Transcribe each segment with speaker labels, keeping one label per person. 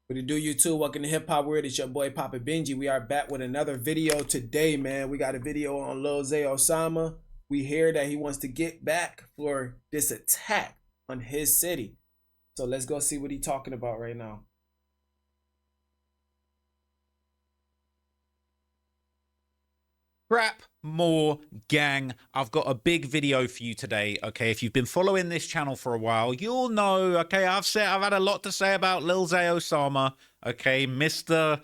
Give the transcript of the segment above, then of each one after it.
Speaker 1: What do you do, YouTube? Welcome to Hip Hop World. It's your boy Poppa Benji. We are back with another video today, man. We got a video on Lil Zay Osama. We hear that he wants to get back for this attack on his city. So let's go see what he's talking about right now.
Speaker 2: Rap more gang. I've got a big video for you today. Okay, if you've been following this channel for a while, you'll know. Okay, I've had a lot to say about Lil Zay Osama. Okay, Mr.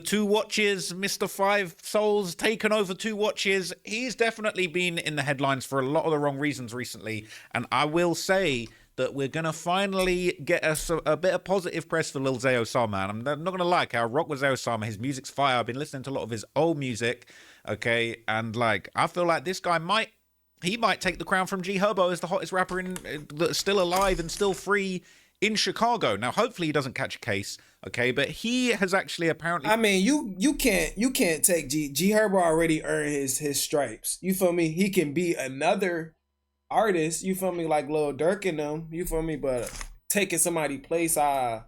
Speaker 2: Two Watches, Mr. Five Souls, taken over 2 watches. He's definitely been in the headlines for a lot of the wrong reasons recently, and I will say that we're gonna finally get us a bit of positive press for Lil Zay Osama. And I'm not gonna lie, I rock with Zay Osama. His music's fire. I've been listening to a lot of his old music. Okay, and like I feel like this guy might take the crown from G Herbo as the hottest rapper that's still alive and still free in Chicago. Now, hopefully he doesn't catch a case, okay? But he has actually apparently.
Speaker 1: I mean, you can't take G Herbo already earned his stripes. You feel me? He can be another artist. You feel me? Like Lil Durk and them. You feel me? But taking somebody's place, I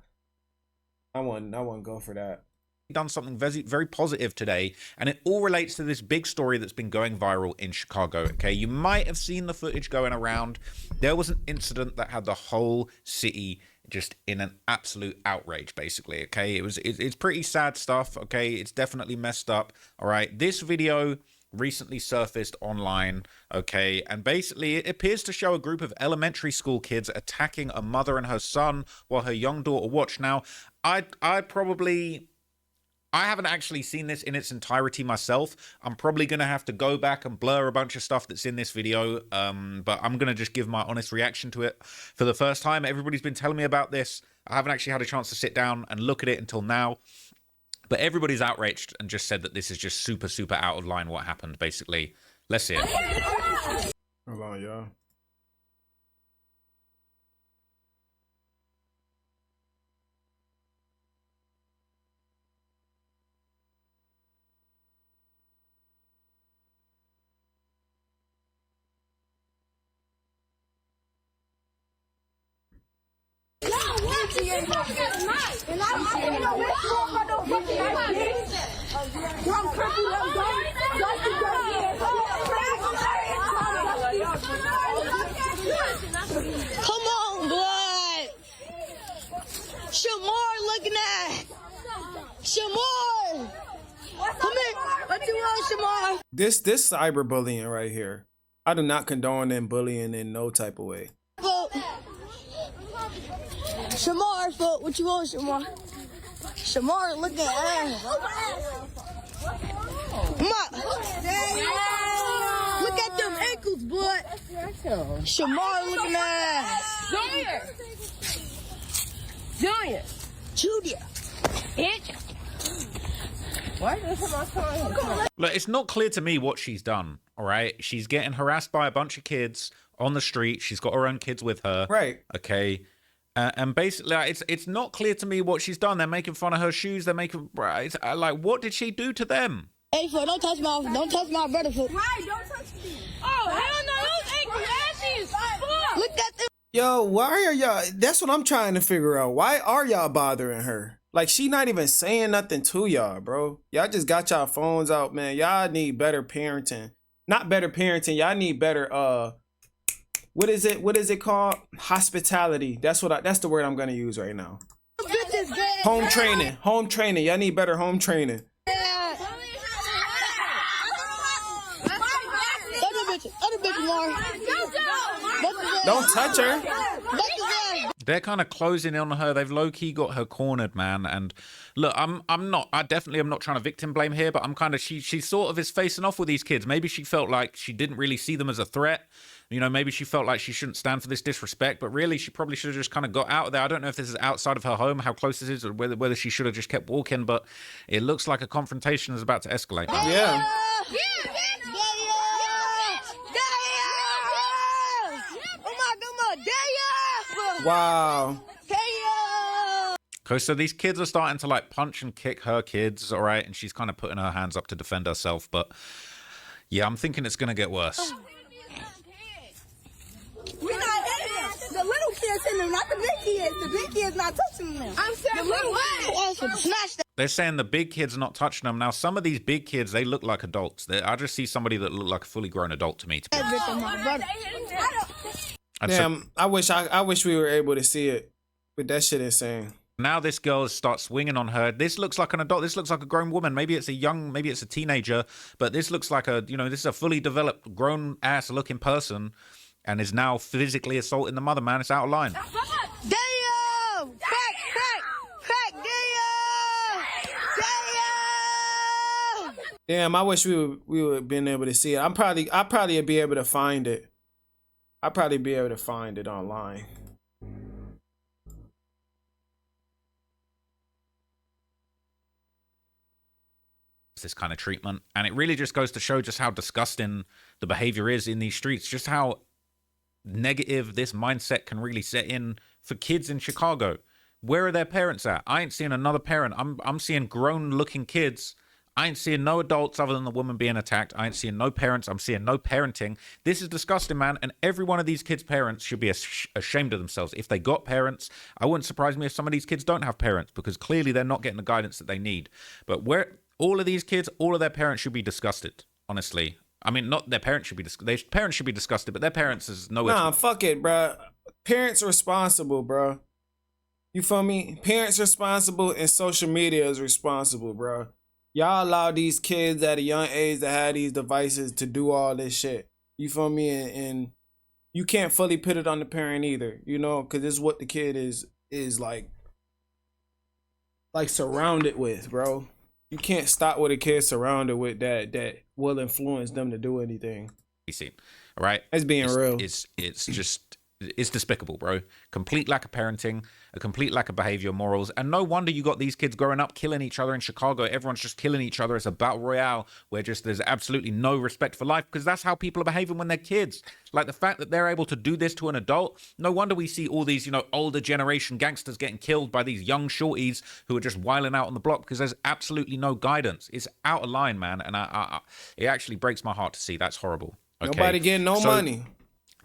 Speaker 1: wouldn't go for that.
Speaker 2: Done something very positive today, and it all relates to this big story that's been going viral in Chicago. Okay, you might have seen the footage going around. There was an incident that had the whole city just in an absolute outrage, basically. Okay, it's pretty sad stuff. Okay, it's definitely messed up. All right, this video recently surfaced online, okay, and basically it appears to show a group of elementary school kids attacking a mother and her son while her young daughter watched. Now, I haven't actually seen this in its entirety myself. I'm probably going to have to go back and blur a bunch of stuff that's in this video, but I'm going to just give my honest reaction to it for the first time. Everybody's been telling me about this. I haven't actually had a chance to sit down and look at it until now, but everybody's outraged and just said that this is just super, super out of line what happened, basically. Let's see it.
Speaker 1: Hold on, y'all.
Speaker 3: Come on, blood. Shamar looking at. Shamar. Come here. What you want, Shamar?
Speaker 1: This cyberbullying right here. I do not condone in bullying in no type of way.
Speaker 3: Shamar, what you want, Shamar? Shamar looking at ass. Come on. Look at them ankles, boy. Shamar looking at ass. Junior. Bitch.
Speaker 2: Look, it's not clear to me what she's done, all right? She's getting harassed by a bunch of kids on the street. She's got her own kids with her.
Speaker 1: Right.
Speaker 2: Okay. And basically, it's not clear to me what she's done. They're making fun of her shoes. They're making, like, what did she do to them?
Speaker 3: Hey, foot, don't touch my brother, foot.
Speaker 4: Right, don't touch me. Oh, hell no, those ankles ashy.
Speaker 3: Look at them.
Speaker 1: Yo, why are y'all? That's what I'm trying to figure out. Why are y'all bothering her? Like, she not even saying nothing to y'all, bro. Y'all just got y'all phones out, man. Y'all need better parenting. Not better parenting. Y'all need better, what is it called? Hospitality. That's the word I'm gonna use right now. Home training. Y'all need better home training. Don't touch her.
Speaker 2: They're kind of closing in on her. They've low-key got her cornered, man. And look, I definitely am not trying to victim blame here, but I'm kind of, she sort of is facing off with these kids. Maybe she felt like she didn't really see them as a threat. You know, maybe she felt like she shouldn't stand for this disrespect, but really she probably should have just kind of got out of there. I don't know if this is outside of her home, how close this is, or whether she should have just kept walking, but it looks like a confrontation is about to escalate.
Speaker 1: Yeah. Wow.
Speaker 2: Okay, so these kids are starting to like punch and kick her kids, all right, and she's kind of putting her hands up to defend herself, but yeah, I'm thinking it's gonna get worse.
Speaker 4: We're not the little kids in them, not the big kids. The big kids not touching them. I'm saying the little ones.
Speaker 3: Smash that.
Speaker 2: They're saying the big kids are not touching them. Now, some of these big kids, they look like adults. I just see somebody that looked like a fully grown adult to me.
Speaker 1: Damn, I wish we were able to see it, but that shit insane.
Speaker 2: Now this girl starts swinging on her. This looks like an adult. This looks like a grown woman. Maybe it's a teenager, but this looks like this is a fully developed, grown ass looking person, and is now physically assaulting the mother. Man, it's out of line.
Speaker 3: Damn! Crack! Damn!
Speaker 1: Damn, I wish we would have been able to see it. I probably be able to find it. I'll probably be able to find it online.
Speaker 2: This kind of treatment, and it really just goes to show just how disgusting the behavior is in these streets, just how negative this mindset can really set in for kids in Chicago. Where are their parents at? I ain't seeing another parent. I'm seeing grown looking kids. I ain't seeing no adults other than the woman being attacked. I ain't seeing no parents. I'm seeing no parenting. This is disgusting, man. And every one of these kids' parents should be ashamed of themselves. If they got parents, I wouldn't surprise me if some of these kids don't have parents, because clearly they're not getting the guidance that they need. But where all of these kids, all of their parents should be disgusted, honestly. I mean, not their parents should be their parents should be disgusted, but their parents is nowhere.
Speaker 1: Nah, fuck it, bro. Parents responsible, bro. You feel me? Parents responsible, and social media is responsible, bro. Y'all allow these kids at a young age to have these devices to do all this shit. You feel me? And you can't fully put it on the parent either, you know, because it's what the kid is like surrounded with, bro. You can't stop what a kid surrounded with that will influence them to do anything.
Speaker 2: You see, all right?
Speaker 1: That's being real.
Speaker 2: It's despicable, bro. Complete lack of parenting, a complete lack of behavior, morals, and no wonder you got these kids growing up killing each other in Chicago. Everyone's just killing each other. It's a battle royale where just there's absolutely no respect for life, because that's how people are behaving when they're kids. Like the fact that they're able to do this to an adult. No wonder we see all these, older generation gangsters getting killed by these young shorties who are just wilding out on the block, because there's absolutely no guidance. It's out of line, man, and it actually breaks my heart to see. That's horrible. Okay?
Speaker 1: Nobody getting no money.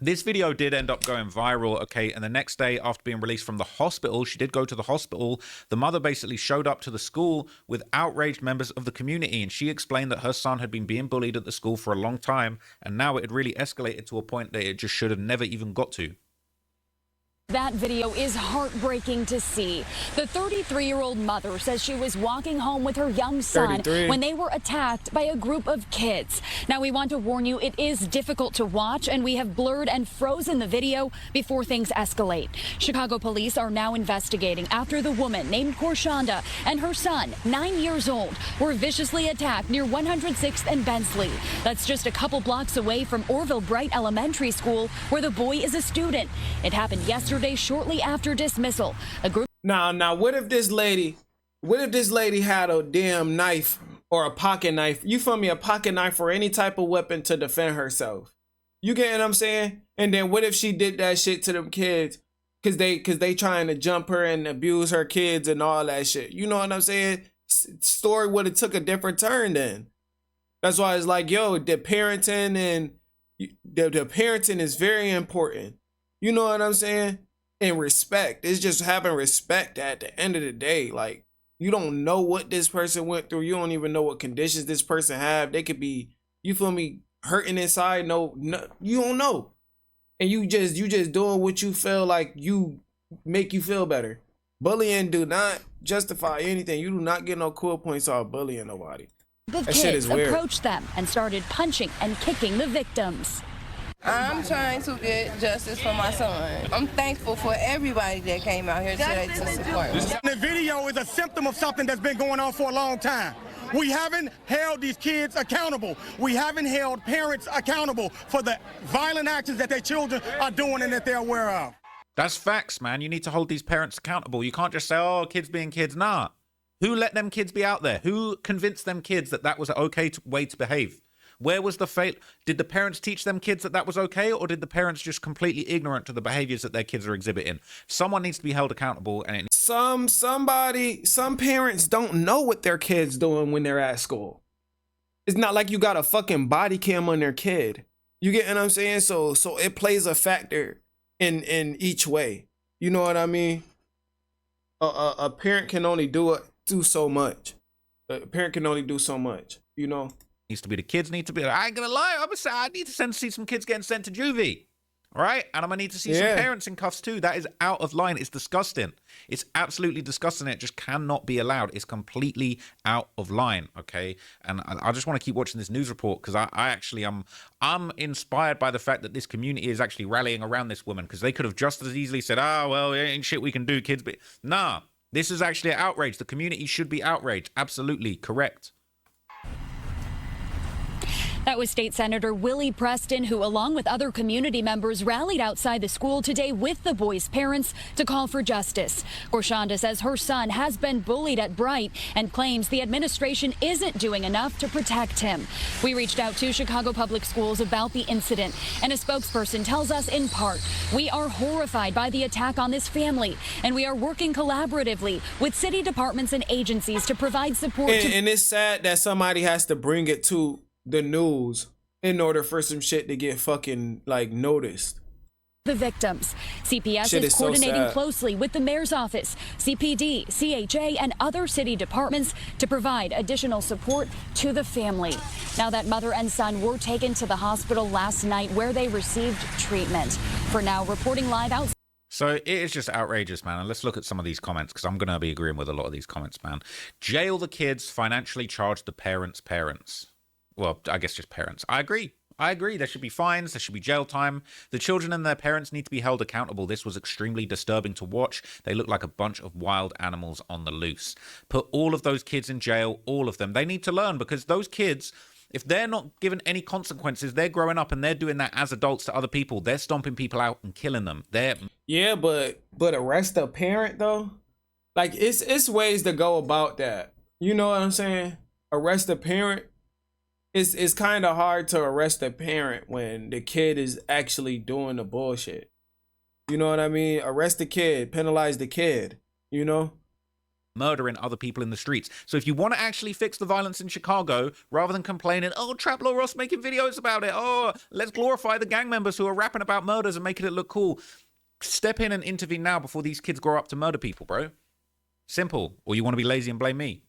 Speaker 2: This video did end up going viral, okay, and the next day after being released from the hospital, she did go to the hospital. The mother basically showed up to the school with outraged members of the community, and she explained that her son had been being bullied at the school for a long time, and now it had really escalated to a point that it just should have never even got to.
Speaker 5: That video is heartbreaking to see. The 33-year-old mother says she was walking home with her young son when they were attacked by a group of kids. Now, we want to warn you, it is difficult to watch, and we have blurred and frozen the video before things escalate. Chicago police are now investigating after the woman named Korshonda and her son, 9 years old, were viciously attacked near 106th and Bensley. That's just a couple blocks away from Orville Bright Elementary School, where the boy is a student. It happened yesterday shortly after dismissal. A group
Speaker 1: Now, what if this lady had a damn knife or a pocket knife? You feel me? A pocket knife or any type of weapon to defend herself. You get what I'm saying? And then what if she did that shit to them kids because they trying to jump her and abuse her kids and all that shit? You know what I'm saying? Story would have took a different turn then. That's why it's like, yo, the parenting is very important. You know what I'm saying? And respect. It's just having respect at the end of the day. Like, you don't know what this person went through. You don't even know what conditions this person have. They could be, you feel me, hurting inside. No, you don't know. And you just doing what you feel like you make you feel better. Bullying do not justify anything. You do not get no cool points off bullying nobody.
Speaker 5: The
Speaker 1: That shit
Speaker 5: kids
Speaker 1: is weird.
Speaker 5: approached them and started punching and kicking the victims.
Speaker 6: I'm trying to get justice for my son. I'm thankful for everybody that came out here today to support me.
Speaker 7: The video is a symptom of something that's been going on for a long time. We haven't held these kids accountable. We haven't held parents accountable for the violent actions that their children are doing and that they're aware of.
Speaker 2: That's facts, man. You need to hold these parents accountable. You can't just say, oh, kids being kids. Nah. Who let them kids be out there? Who convinced them kids that that was an okay way to behave? Where was the fail? Did the parents teach them kids that that was okay, or did the parents just completely ignorant to the behaviors that their kids are exhibiting? Someone needs to be held accountable. And
Speaker 1: some parents don't know what their kids doing when they're at school. It's not like you got a fucking body cam on their kid. You get what I'm saying? So it plays a factor in each way. You know what I mean? A parent can only do it do so much. A parent can only do so much, you know?
Speaker 2: Needs to be the kids need to be. I ain't gonna lie. I'm gonna say I need to see some kids getting sent to juvie. All right, and I'm gonna need to see some parents in cuffs too. That is out of line. It's disgusting. It's absolutely disgusting. It just cannot be allowed. It's completely out of line. Okay, and I just want to keep watching this news report because I'm inspired by the fact that this community is actually rallying around this woman, because they could have just as easily said, "Oh well, it ain't shit we can do, kids." But nah, this is actually an outrage. The community should be outraged. Absolutely correct.
Speaker 5: That was State Senator Willie Preston, who, along with other community members, rallied outside the school today with the boys' parents to call for justice. Gorshonda says her son has been bullied at Bright and claims the administration isn't doing enough to protect him. We reached out to Chicago Public Schools about the incident, and a spokesperson tells us in part, "We are horrified by the attack on this family, and we are working collaboratively with city departments and agencies to provide support."
Speaker 1: And it's sad that somebody has to bring it to the news in order for some shit to get fucking like noticed.
Speaker 5: The victims. CPS is coordinating closely with the mayor's office, CPD, CHA, and other city departments to provide additional support to the family. Now, that mother and son were taken to the hospital last night where they received treatment. For now, reporting live out.
Speaker 2: So it is just outrageous, man. And let's look at some of these comments, because I'm going to be agreeing with a lot of these comments, man. Jail the kids, financially charge the parents. Well, I guess just parents. I agree. There should be fines. There should be jail time. The children and their parents need to be held accountable. This was extremely disturbing to watch. They look like a bunch of wild animals on the loose. Put all of those kids in jail, all of them. They need to learn, because those kids, if they're not given any consequences, they're growing up and they're doing that as adults to other people. They're stomping people out and killing them.
Speaker 1: Yeah, but arrest a parent though? Like, it's ways to go about that. You know what I'm saying? Arrest a parent. It's kind of hard to arrest a parent when the kid is actually doing the bullshit. You know what I mean? Arrest the kid, penalize the kid, you know?
Speaker 2: Murdering other people in the streets. So if you want to actually fix the violence in Chicago, rather than complaining, "Oh, Trap Law Ross making videos about it. Oh, let's glorify the gang members who are rapping about murders and making it look cool." Step in and intervene now before these kids grow up to murder people, bro. Simple. Or you want to be lazy and blame me.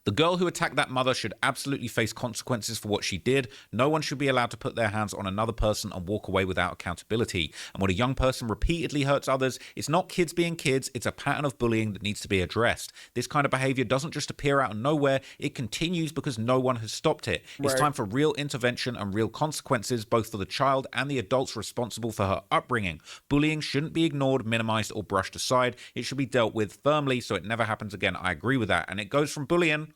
Speaker 2: The girl who attacked that mother should absolutely face consequences for what she did. No one should be allowed to put their hands on another person and walk away without accountability. And when a young person repeatedly hurts others, it's not kids being kids, it's a pattern of bullying that needs to be addressed. This kind of behavior doesn't just appear out of nowhere, it continues because no one has stopped it. It's time for real intervention and real consequences, both for the child and the adults responsible for her upbringing. Bullying shouldn't be ignored, minimized, or brushed aside. It should be dealt with firmly so it never happens again. I agree with that. And it goes from bullying.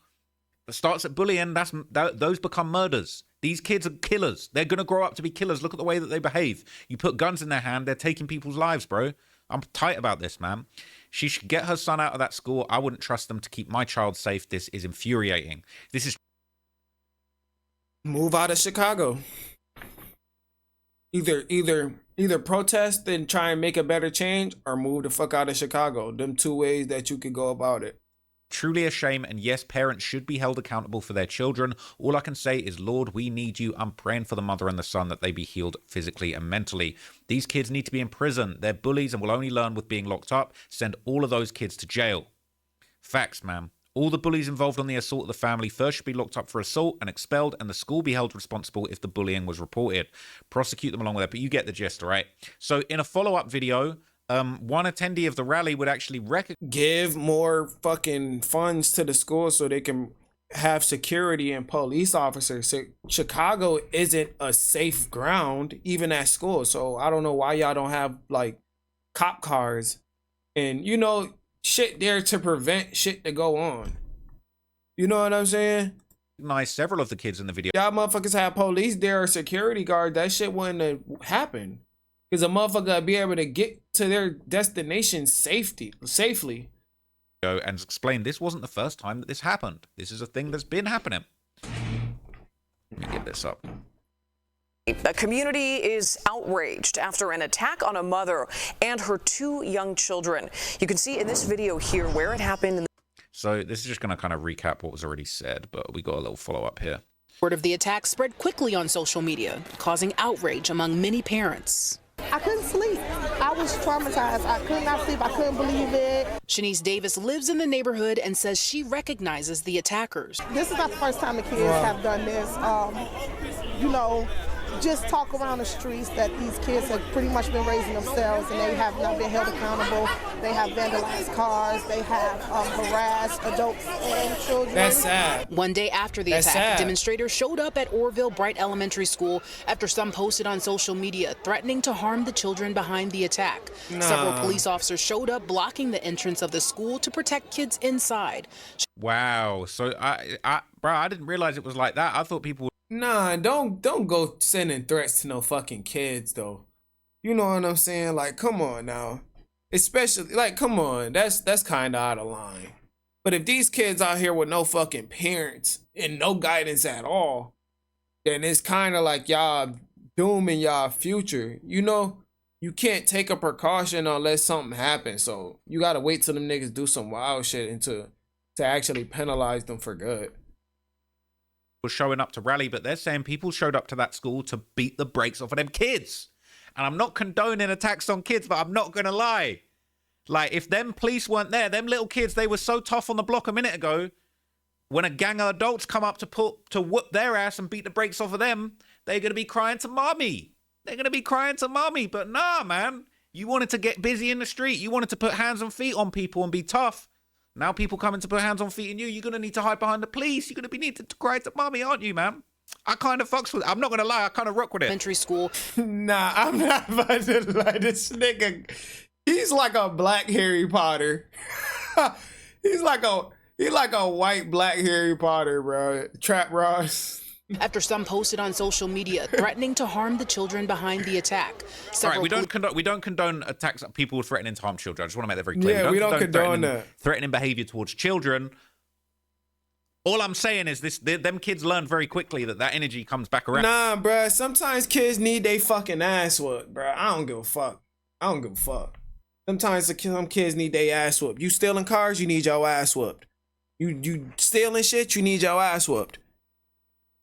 Speaker 2: It starts at bullying, those become murders. These kids are killers. They're going to grow up to be killers. Look at the way that they behave. You put guns in their hand, they're taking people's lives, bro. I'm tight about this, man. She should get her son out of that school. I wouldn't trust them to keep my child safe. This is infuriating. This is...
Speaker 1: Move out of Chicago. Either protest and try and make a better change, or move the fuck out of Chicago. Them two ways that you could go about it.
Speaker 2: Truly a shame, and yes, parents should be held accountable for their children. All I can say is, Lord, we need you. I'm praying for the mother and the son that they be healed physically and mentally. These kids need to be in prison. They're bullies and will only learn with being locked up. Send all of those kids to jail. Facts, man. All the bullies involved on the assault of the family first should be locked up for assault and expelled, and the school be held responsible if the bullying was reported. Prosecute them along with that, but you get the gist, all right? So in a follow-up video, one attendee of the rally would actually
Speaker 1: give more fucking funds to the school so they can have security and police officers. So Chicago isn't a safe ground, even at school. So I don't know why y'all don't have like cop cars and, you know, shit there to prevent shit to go on. You know what I'm saying?
Speaker 2: Several of the kids in the video.
Speaker 1: Y'all motherfuckers have police there or security guard. That shit wouldn't have happened. Because a motherfucker be able to get to their destination safely.
Speaker 2: And explain this wasn't the first time that this happened. This is a thing that's been happening. Let me get this up.
Speaker 8: A community is outraged after an attack on a mother and her 2 young children. You can see in this video here where it happened.
Speaker 2: So this is just going to kind of recap what was already said, but we got a little follow-up here.
Speaker 9: Word of the attack spread quickly on social media, causing outrage among many parents. I couldn't sleep. I was traumatized. I could not sleep. I couldn't believe it.
Speaker 10: Shanice Davis lives in the neighborhood and says she recognizes the attackers.
Speaker 9: This is not the first time the kids have done this. You know, just talk around the streets that these kids have pretty much been raising themselves and they have not been held accountable. They have vandalized cars. They have harassed adults and children.
Speaker 1: That's sad.
Speaker 10: One day after the attack, demonstrators showed up at Orville Bright Elementary School after some posted on social media threatening to harm the children behind the attack. Several police officers showed up blocking the entrance of the school to protect kids inside.
Speaker 2: Wow. So bro, I didn't realize it was like that. I thought people.
Speaker 1: Nah, don't go sending threats to no fucking kids though. You know what I'm saying? Like, come on now. Especially, like, come on. That's kind of out of line. But if these kids out here with no fucking parents and no guidance at all, then it's kind of like y'all dooming y'all future. You know, you can't take a precaution unless something happens. So you gotta wait till them niggas do some wild shit and to actually penalize them for good.
Speaker 2: Was showing up to rally, but they're saying people showed up to that school to beat the brakes off of them kids. And I'm not condoning attacks on kids, but I'm not gonna lie. Like, if them police weren't there, them little kids, they were so tough on the block a minute ago. When a gang of adults come up to whoop their ass and beat the brakes off of them, they're gonna be crying to mommy. They're gonna be crying to mommy. But nah, man. You wanted to get busy in the street. You wanted to put hands and feet on people and be tough. Now people coming to put hands on feet on you, you're going to need to hide behind the police. You're going to be needing to cry to mommy, aren't you, man? I kind of fucks with it. I'm not going to lie. I kind of rock with it.
Speaker 10: Elementary school.
Speaker 1: Nah, I'm not about to lie. This nigga, he's like a black Harry Potter. he's like a white black Harry Potter, bro. Trap Ross.
Speaker 10: After some posted on social media threatening to harm the children behind the attack.
Speaker 2: All right, we don't condone attacks at people threatening to harm children. I just want to make that very clear.
Speaker 1: Yeah, we don't condone that.
Speaker 2: Threatening behavior towards children. All I'm saying is them kids learn very quickly that energy comes back around.
Speaker 1: Nah, bruh. Sometimes kids need they fucking ass whooped, bruh. I don't give a fuck. Sometimes some kids need they ass whooped. You stealing cars, you need your ass whooped. You stealing shit, you need your ass whooped.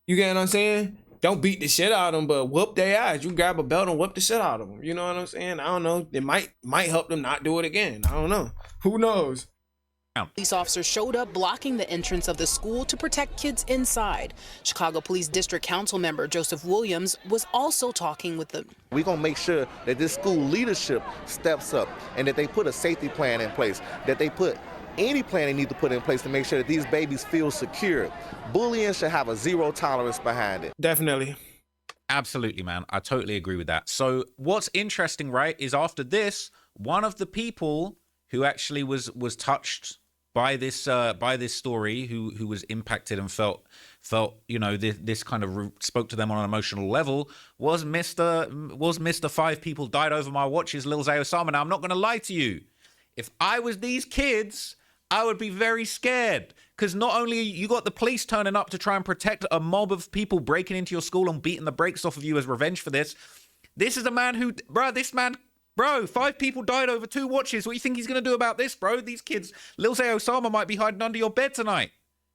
Speaker 1: You get what I'm saying? Don't beat the shit out of them, but whoop their ass. You grab a belt and whoop the shit out of them. You know what I'm saying? I don't know. It might help them not do it again. I don't know. Who knows?
Speaker 10: Police officers showed up blocking the entrance of the school to protect kids inside. Chicago Police District Council member Joseph Williams was also talking with them.
Speaker 11: We're going to make sure that this school leadership steps up and that they put a safety plan in place, that they put any plan they need to put in place to make sure that these babies feel secure. Bullying should have a zero tolerance behind it.
Speaker 1: Definitely.
Speaker 2: Absolutely, man. I totally agree with that. So what's interesting, right, is after this, one of the people who actually was touched by this story, who was impacted and felt you know this kind of spoke to them on an emotional level, was Mr. 5 people died over my watches, Lil Zay Osama. Now I'm not going to lie to you. If I was these kids, I would be very scared, because not only you got the police turning up to try and protect a mob of people breaking into your school and beating the brakes off of you as revenge for this. This is a man who, bro, 5 people died over 2 watches. What do you think he's going to do about this, bro? These kids, Lil Zay Osama might be hiding under your bed tonight.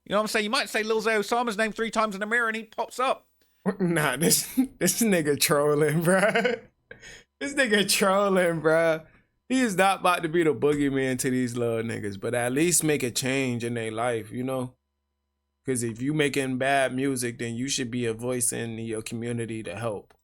Speaker 2: You know what I'm saying? You might say Lil Zay Osama's name 3 times in the mirror and he pops up.
Speaker 1: Nah, this nigga trolling, bro. This nigga trolling, bro. He is not about to be the boogeyman to these little niggas, but at least make a change in their life, you know? Because if you making bad music, then you should be a voice in your community to help.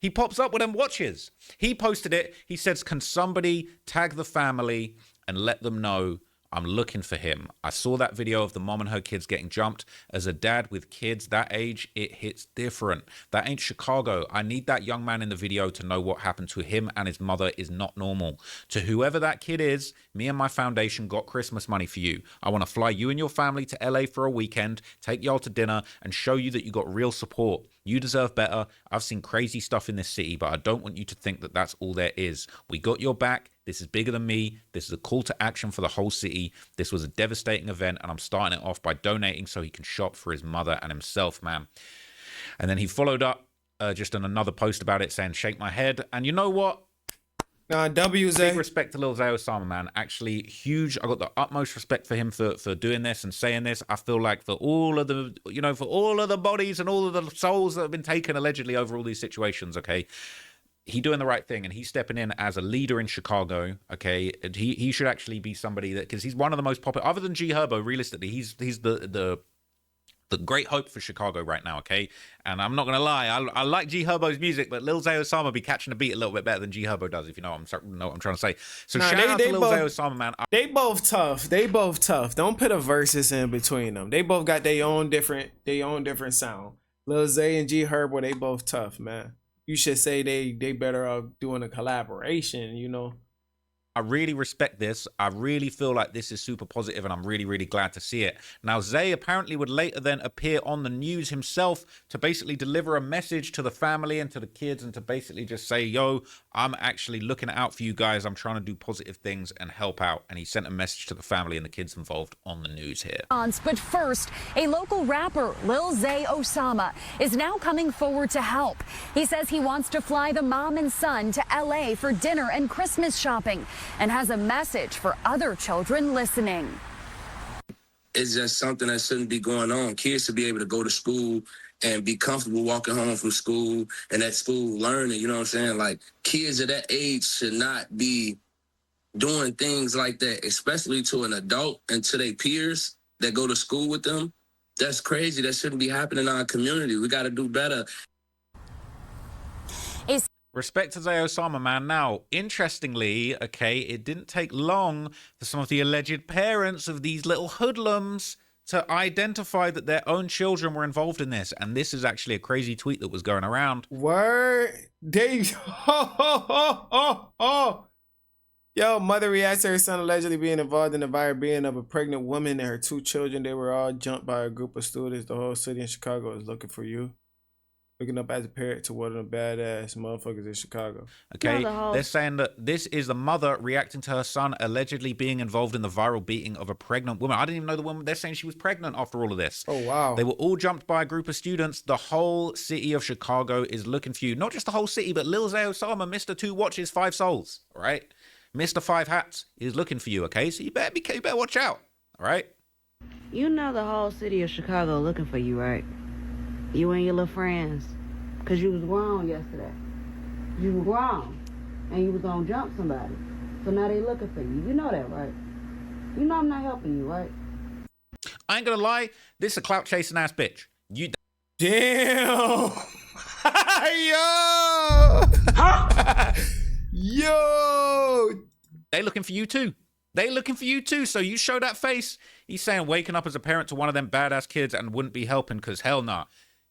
Speaker 2: He pops up with them watches. He posted it. He says, can somebody tag the family and let them know I'm looking for him? I saw that video of the mom and her kids getting jumped. As a dad with kids that age, it hits different. That ain't Chicago. I need that young man in the video to know what happened to him and his mother is not normal. To whoever that kid is, me and my foundation got Christmas money for you. I want to fly you and your family to LA for a weekend, take y'all to dinner, and show you that you got real support. You deserve better. I've seen crazy stuff in this city, but I don't want you to think that that's all there is. We got your back. This is bigger than me. This is a call to action for the whole city. This was a devastating event, and I'm starting it off by donating so he can shop for his mother and himself, man. And then he followed up just on another post about it saying, shake my head. And you know what? Big respect to Lil Zay Osama, man. Actually, huge. I got the utmost respect for him for doing this and saying this. I feel like for all of the bodies and all of the souls that have been taken allegedly over all these situations, okay, he doing the right thing, and he's stepping in as a leader in Chicago. Okay, and he should actually be somebody that, because he's one of the most popular, other than G Herbo. Realistically, he's the great hope for Chicago right now. Okay, and I'm not gonna lie, I like G Herbo's music, but Lil Zay Osama be catching the beat a little bit better than G Herbo does, if you know what I'm trying to say. So shout out to Lil Zay Osama, man.
Speaker 1: They both tough. They both tough. Don't put a versus in between them. They both got their own different sound. Lil Zay and G Herbo, they both tough, man. You should say they better off doing a collaboration, you know.
Speaker 2: I really respect this. I really feel like this is super positive, and I'm really, really glad to see it. Now, Zay apparently would later then appear on the news himself to basically deliver a message to the family and to the kids, and to basically just say, yo, I'm actually looking out for you guys. I'm trying to do positive things and help out. And he sent a message to the family and the kids involved on the news here.
Speaker 5: But first, a local rapper, Lil Zay Osama, is now coming forward to help. He says he wants to fly the mom and son to LA for dinner and Christmas shopping, and has a message for other children listening.
Speaker 12: It's just something that shouldn't be going on. Kids should be able to go to school and be comfortable walking home from school and at school learning, you know what I'm saying? Like, kids at that age should not be doing things like that, especially to an adult and to their peers that go to school with them. That's crazy. That shouldn't be happening in our community. We got to do better.
Speaker 2: Respect to Zay Osama, man. Now, interestingly, okay, it didn't take long for some of the alleged parents of these little hoodlums to identify that their own children were involved in this. And this is actually a crazy tweet that was going around.
Speaker 1: Word? Yo, mother reacts to her son allegedly being involved in the viral being of a pregnant woman and her 2 children. They were all jumped by a group of students. The whole city in Chicago is looking for you. Looking up as a parent to one of the badass motherfuckers in Chicago.
Speaker 2: Okay, they're saying that this is the mother reacting to her son allegedly being involved in the viral beating of a pregnant woman. I didn't even know the woman. They're saying she was pregnant after all of this.
Speaker 1: Oh, wow.
Speaker 2: They were all jumped by a group of students. The whole city of Chicago is looking for you. Not just the whole city, but Lil Zay Osama, Mr. 2 Watches, 5 Souls, all right? Mr. 5 Hats is looking for you, okay? So you better watch out, all right?
Speaker 13: You know the whole city of Chicago looking for you, right? You and your little friends. Because you was grown yesterday. You were grown. And you was going to jump somebody. So now they looking for you. You know that, right? You know I'm not helping you, right?
Speaker 2: I ain't gonna lie. This is a clout chasing ass bitch. You
Speaker 1: damn. Yo.
Speaker 2: They looking for you too. They looking for you too. So you show that face. He's saying waking up as a parent to one of them badass kids and wouldn't be helping, because hell nah.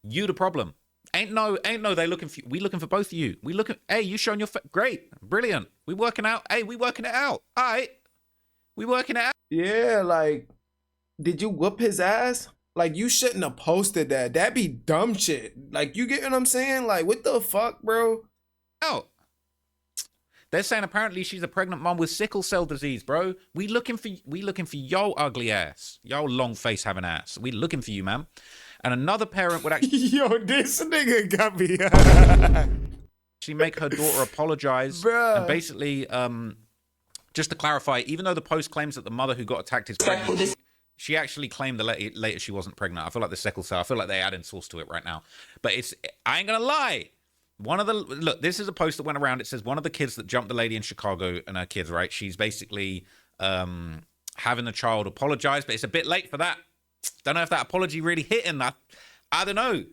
Speaker 2: You the problem. Ain't no, they looking for you. We looking for both of you. We looking, hey, you showing your face. Great. Brilliant. We working out. Hey, we working it out. All right. We working it out.
Speaker 1: Yeah, like, did you whoop his ass? Like, you shouldn't have posted that. That'd be dumb shit. Like, you get what I'm saying? Like, what the fuck, bro?
Speaker 2: Oh. They're saying apparently she's a pregnant mom with sickle cell disease, bro. We looking for yo ugly ass. Yo long face having ass. We looking for you, man. And another parent would actually...
Speaker 1: Yo, this nigga got me.
Speaker 2: She make her daughter apologize. Bruh. And basically, just to clarify, even though the post claims that the mother who got attacked is pregnant, she actually claimed that later she wasn't pregnant. I feel like the sickle cell, I feel like they're adding sauce to it right now. But I ain't gonna lie. Look, this is a post that went around. It says one of the kids that jumped the lady in Chicago and her kids, right? She's basically having the child apologize, but it's a bit late for that. Don't know if that apology really hit in that. I don't know.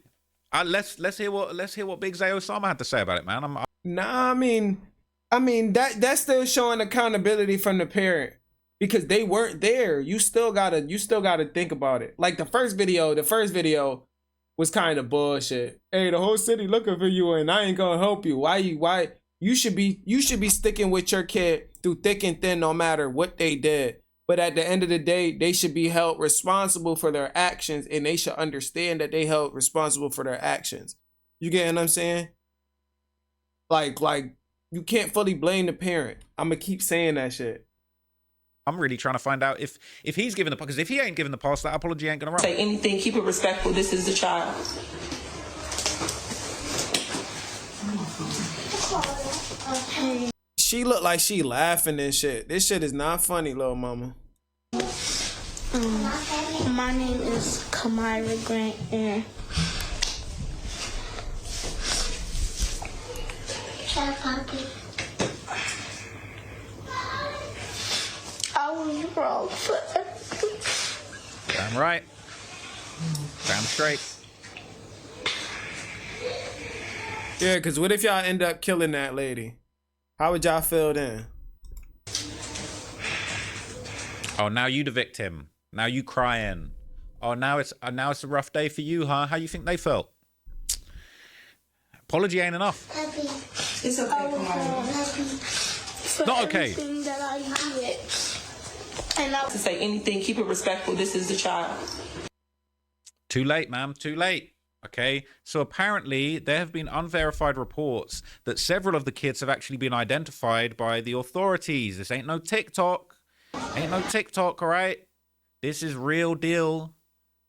Speaker 2: Let's hear what Big Zay Osama had to say about it, man.
Speaker 1: Nah, I mean that's still showing accountability from the parent, because they weren't there. You still gotta think about it. Like the first video was kind of bullshit. Hey, the whole city looking for you and I ain't gonna help you. Why you should be sticking with your kid through thick and thin, no matter what they did. But at the end of the day, they should be held responsible for their actions, and they should understand that they held responsible for their actions. You get what I'm saying? Like you can't fully blame the parent. I'm gonna keep saying that shit.
Speaker 2: I'm really trying to find out if he's giving the, because if he ain't giving the pass, that apology ain't gonna run.
Speaker 14: Say anything, keep it respectful. This is the child.
Speaker 1: She look like she laughing and shit. This shit is not funny, little mama.
Speaker 15: My name is Kamira Grant, and Shut up, Poppy. I was wrong for everything.
Speaker 2: Damn right. Damn straight.
Speaker 1: Yeah, because what if y'all end up killing that lady? How would y'all feel then?
Speaker 2: Oh, now you the victim. Now you crying. Oh, now it's a rough day for you, huh? How you think they felt? Apology ain't enough.
Speaker 15: Happy. It's okay,
Speaker 2: Not okay.
Speaker 15: That I did. And
Speaker 14: To say anything, keep it respectful. This is the child.
Speaker 2: Too late, ma'am. Too late. Okay, so apparently there have been unverified reports that several of the kids have actually been identified by the authorities. This ain't no TikTok. Ain't no TikTok, all right? This is real deal.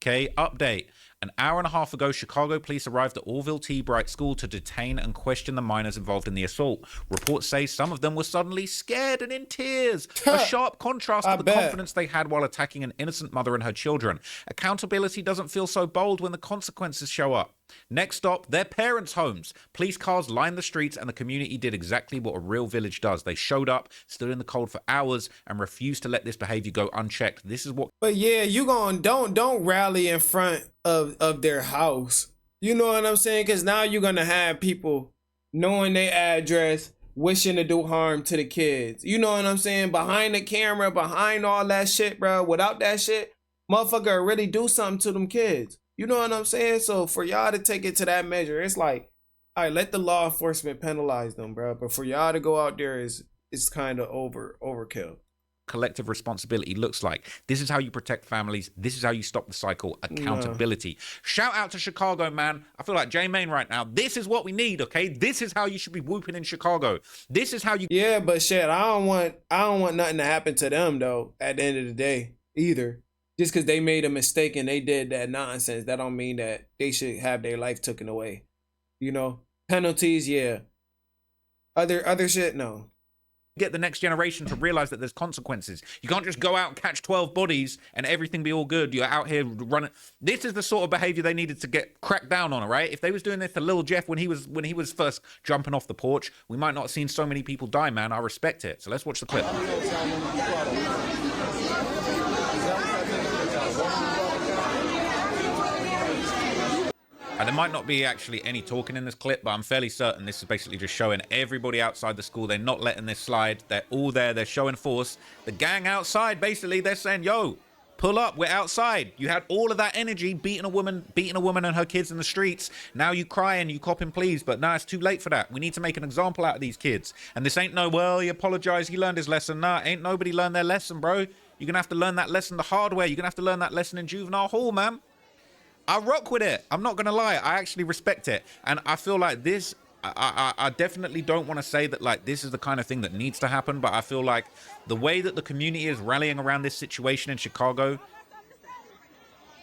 Speaker 2: Okay, update. An hour and a half ago, Chicago police arrived at Orville T. Bright School to detain and question the minors involved in the assault. Reports say some of them were suddenly scared and in tears. A sharp contrast to the confidence they had while attacking an innocent mother and her children. Accountability doesn't feel so bold when the consequences show up. Next stop, their parents' homes. Police cars lined the streets and the community did exactly what a real village does. They showed up, stood in the cold for hours, and refused to let this behavior go unchecked. This is what...
Speaker 1: But yeah, you don't rally in front of their house. You know what I'm saying? Because now you're going to have people knowing their address, wishing to do harm to the kids. You know what I'm saying? Behind the camera, behind all that shit, bro. Without that shit, motherfucker really do something to them kids. You know what I'm saying? So for y'all to take it to that measure, it's like, all right, let the law enforcement penalize them, bro. But for y'all to go out there it's kind of overkill.
Speaker 2: Collective responsibility looks like. This is how you protect families. This is how you stop the cycle. Accountability. Shout out to Chicago, man. I feel like J-Main right now. This is what we need, okay? This is how you should be whooping in Chicago. This is how you...
Speaker 1: Yeah, but shit, I don't want nothing to happen to them, though, at the end of the day, either. Just because they made a mistake and they did that nonsense, that don't mean that they should have their life taken away. You know? Penalties, yeah. Other shit, no.
Speaker 2: Get the next generation to realize that there's consequences. You can't just go out and catch 12 bodies and everything be all good. You're out here running. This is the sort of behavior they needed to get cracked down on, all right? If they was doing this to Lil Jeff when he was first jumping off the porch, we might not have seen so many people die, man. I respect it. So let's watch the clip. And there might not be actually any talking in this clip, but I'm fairly certain this is basically just showing everybody outside the school. They're not letting this slide. They're all there. They're showing force. The gang outside, basically, they're saying, yo, pull up. We're outside. You had all of that energy beating a woman and her kids in the streets. Now you crying, you copping pleas, but now it's too late for that. We need to make an example out of these kids. And this ain't no, well, he apologized, he learned his lesson. Nah, ain't nobody learned their lesson, bro. You're going to have to learn that lesson the hard way. You're going to have to learn that lesson in juvenile hall, man. I rock with it. I'm not going to lie. I actually respect it. And I feel like this, I definitely don't want to say that, like, this is the kind of thing that needs to happen. But I feel like the way that the community is rallying around this situation in Chicago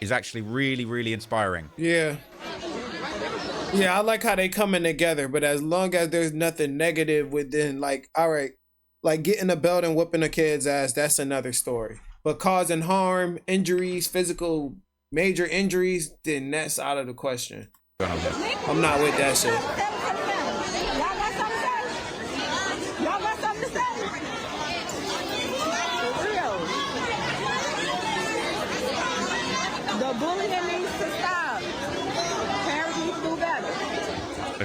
Speaker 2: is actually really, really inspiring.
Speaker 1: Yeah. Yeah, I like how they coming together. But as long as there's nothing negative within, like, all right, like getting a belt and whipping a kid's ass, that's another story. But causing harm, injuries, physical major injuries, then that's out of the question. I'm not with that shit.
Speaker 3: Y'all got something to say? For real. The bullying needs to stop. Parents need to do better.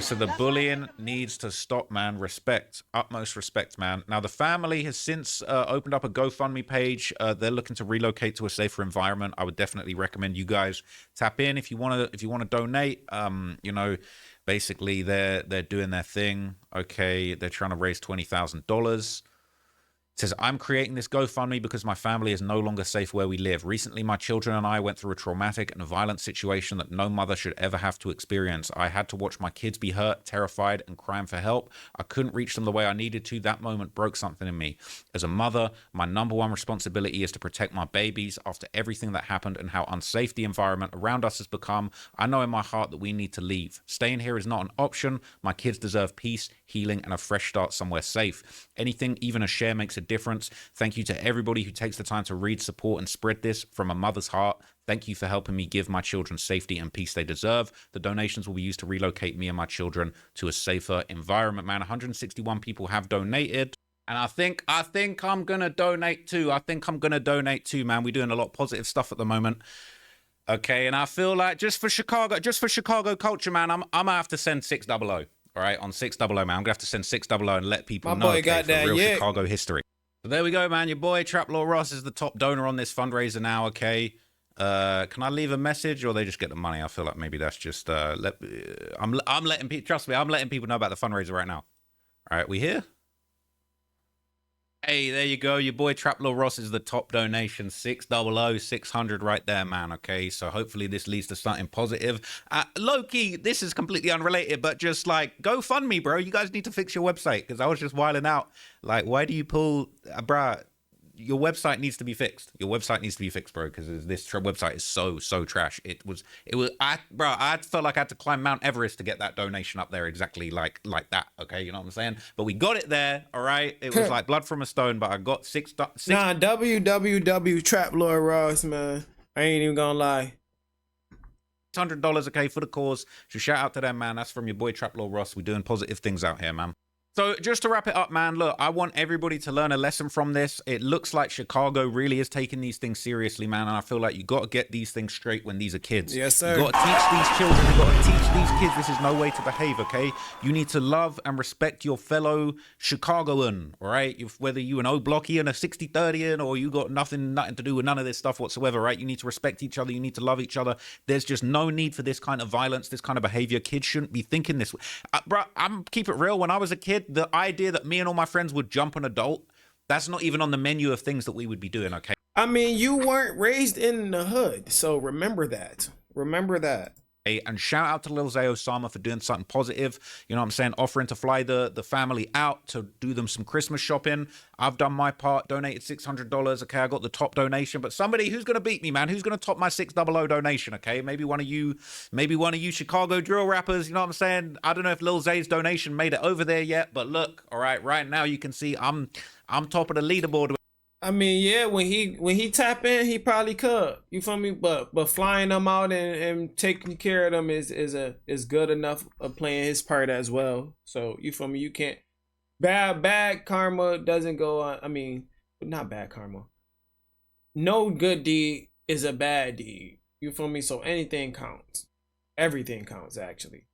Speaker 2: So the bullying needs to stop, man. Respect, utmost respect, man. Now the family has since opened up a GoFundMe page. They're looking to relocate to a safer environment. I would definitely recommend you guys tap in if you want to donate. You know, basically they're doing their thing. Okay, they're trying to raise $20,000. It says, I'm creating this GoFundMe because my family is no longer safe where we live. Recently, my children and I went through a traumatic and violent situation that no mother should ever have to experience. I had to watch my kids be hurt, terrified, and crying for help. I couldn't reach them the way I needed to. That moment broke something in me. As a mother, my number one responsibility is to protect my babies after everything that happened and how unsafe the environment around us has become. I know in my heart that we need to leave. Staying here is not an option. My kids deserve peace, healing, and a fresh start somewhere safe. Anything, even a share, makes a difference. Thank you to everybody who takes the time to read, support, and spread this from a mother's heart. Thank you for helping me give my children safety and peace they deserve. The donations will be used to relocate me and my children to a safer environment, man. 161 people have donated. And I think I'm going to donate too. I think I'm going to donate too, man. We're doing a lot of positive stuff at the moment. Okay, and I feel like just for Chicago culture, man, I'm going to have to send 600. All right, on 600, man. I'm going to have to send 600 and let people know, okay, for real Chicago history. So there we go, man. Your boy, Trap Lord Ross, is the top donor on this fundraiser now, okay? Can I leave a message or they just get the money? I feel like maybe that's just, I'm letting people, trust me, I'm letting people know about the fundraiser right now. All right, we here? Hey, there you go. Your boy Trap Lord Ross is the top donation. 600 right there, man. Okay, so hopefully this leads to something positive. Low-key, this is completely unrelated, but just like, GoFundMe, bro. You guys need to fix your website because I was just wilding out. Like, why do you pull, bruh? Your website needs to be fixed. Your website needs to be fixed, bro, because this website is so trash. It was, I felt like I had to climb Mount Everest to get that donation up there exactly like that, okay? You know what I'm saying? But we got it there, all right? It was like blood from a stone, but I got six.
Speaker 1: Nah, www Trap Lord Ross, man. I ain't even gonna lie.
Speaker 2: $600, okay, for the cause. So shout out to them, man. That's from your boy Trap Lord Ross. We're doing positive things out here, man. So just to wrap it up, man, look, I want everybody to learn a lesson from this. It looks like Chicago really is taking these things seriously, man. And I feel like you got to get these things straight when these are kids.
Speaker 1: Yes, sir.
Speaker 2: You got to teach these children. You got to teach these kids this is no way to behave, okay? You need to love and respect your fellow Chicagoan, all right? Whether you an OBlockian, a 60-30ian, or you got nothing to do with none of this stuff whatsoever, right? You need to respect each other. You need to love each other. There's just no need for this kind of violence, this kind of behavior. Kids shouldn't be thinking this way. Bro, I'm keep it real. When I was a kid, the idea that me and all my friends would jump an adult, that's not even on the menu of things that we would be doing, okay?
Speaker 1: I mean, you weren't raised in the hood, so remember that. Remember that.
Speaker 2: And shout out to Lil Zay Osama for doing something positive. You know what I'm saying? Offering to fly the family out to do them some Christmas shopping. I've done my part, donated $600. Okay, I got the top donation. But somebody who's going to beat me, man? Who's going to top my 600 donation, okay? Maybe one of you Chicago drill rappers, you know what I'm saying? I don't know if Lil Zay's donation made it over there yet. But look, all right now you can see I'm top of the leaderboard.
Speaker 1: I mean, yeah, when he tap in, he probably could. You feel me? But flying them out and taking care of them is good enough of playing his part as well. So you feel me? You can't bad karma doesn't go on. I mean, not bad karma. No good deed is a bad deed. You feel me? So anything counts. Everything counts, actually.